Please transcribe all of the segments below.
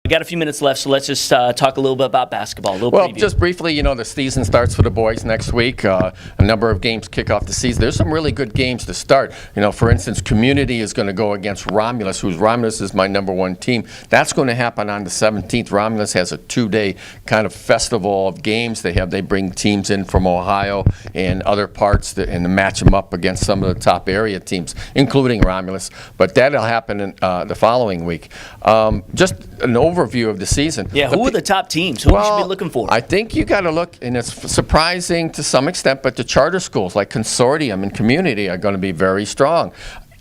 We got a few minutes left, so let's just talk a little bit about basketball. Well, just briefly, the season starts for the boys next week. A number of games kick off the season. There's some really good games to start. For instance, Community is going to go against Romulus, Romulus is my #1 team. That's going to happen on the 17th. Romulus has a 2-day kind of festival of games. They bring teams in from Ohio and other parts and match them up against some of the top area teams, including Romulus. But that'll happen in, the following week. Just an overview of the season. Yeah, who are the top teams? Who should we be looking for? I think you got to look, and it's surprising to some extent, but the charter schools like Consortium and Community are going to be very strong.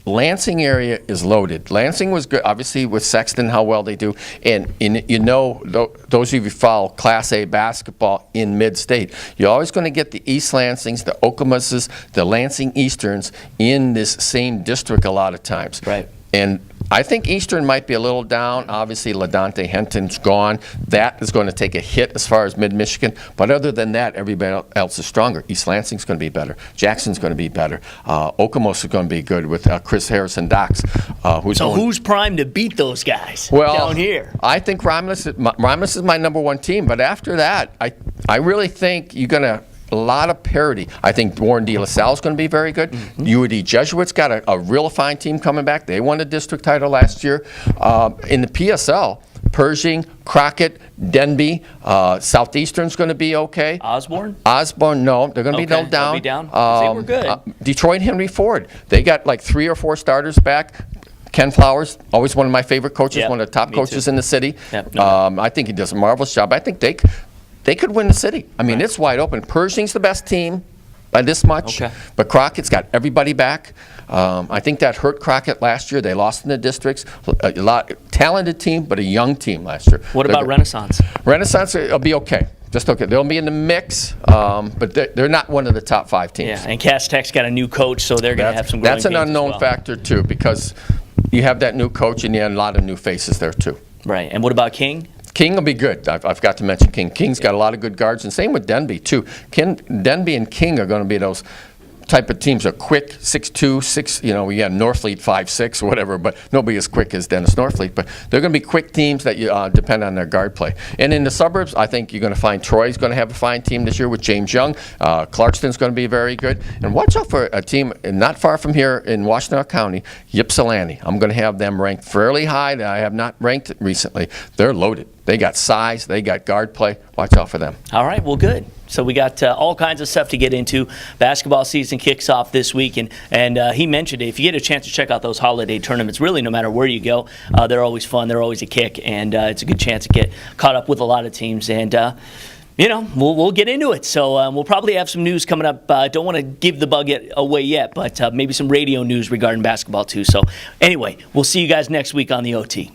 Lansing area is loaded. Lansing was good, obviously, with Sexton, how well they do. And those of you who follow Class A basketball in mid-state, you're always going to get the East Lansings, the Okamuses, the Lansing Easterns in this same district a lot of times. Right. And I think Eastern might be a little down. Obviously, LaDante Henton's gone. That is going to take a hit as far as mid-Michigan. But other than that, everybody else is stronger. East Lansing's going to be better. Jackson's going to be better. Okemos is going to be good with Chris Harrison Docks. Who's primed to beat those guys down here? I think Romulus is my #1 team. But after that, I really think you're going to a lot of parity. I think Warren De La Salle is going to be very good. UAD Jesuits got a real fine team coming back. They won the district title last year. In the PSL, Pershing, Crockett, Denby, Southeastern's going to be okay. Osborne, no. They're going to be down. They'll be down. They were good. Detroit Henry Ford. They got like 3 or 4 starters back. Ken Flowers, always one of my favorite coaches, one of the top coaches in the city. I think he does a marvelous job. I think they could win the city. I mean, it's wide open. Pershing's the best team by this much, but Crockett's got everybody back. I think that hurt Crockett last year. They lost in the districts. A talented team, but a young team last year. What about Renaissance? Renaissance will be okay. Just okay. They'll be in the mix, but they're not one of the top 5 teams. Yeah, and Cass Tech's got a new coach, so they're going to have some growing That's an unknown factor, too, because you have that new coach and you have a lot of new faces there, too. Right. And what about King? King will be good. I've got to mention King. King's got a lot of good guards, and same with Denby, too. Denby and King are going to be those type of teams are quick, 6'2", 6. We got Northfleet 5'6", whatever, but nobody as quick as Dennis Northfleet. But they're going to be quick teams that you depend on their guard play. And in the suburbs, I think you're going to find Troy's going to have a fine team this year with James Young. Clarkston's going to be very good. And watch out for a team not far from here in Washtenaw County, Ypsilanti. I'm going to have them ranked fairly high. That I have not ranked recently. They're loaded. They got size. They got guard play. Watch out for them. All right. Well, good. So we got all kinds of stuff to get into. Basketball season kicks off this week, and he mentioned it. If you get a chance to check out those holiday tournaments, really no matter where you go, they're always fun. They're always a kick, and it's a good chance to get caught up with a lot of teams. And we'll get into it. So we'll probably have some news coming up. Don't want to give the bug away yet, but maybe some radio news regarding basketball too. So anyway, we'll see you guys next week on the OT.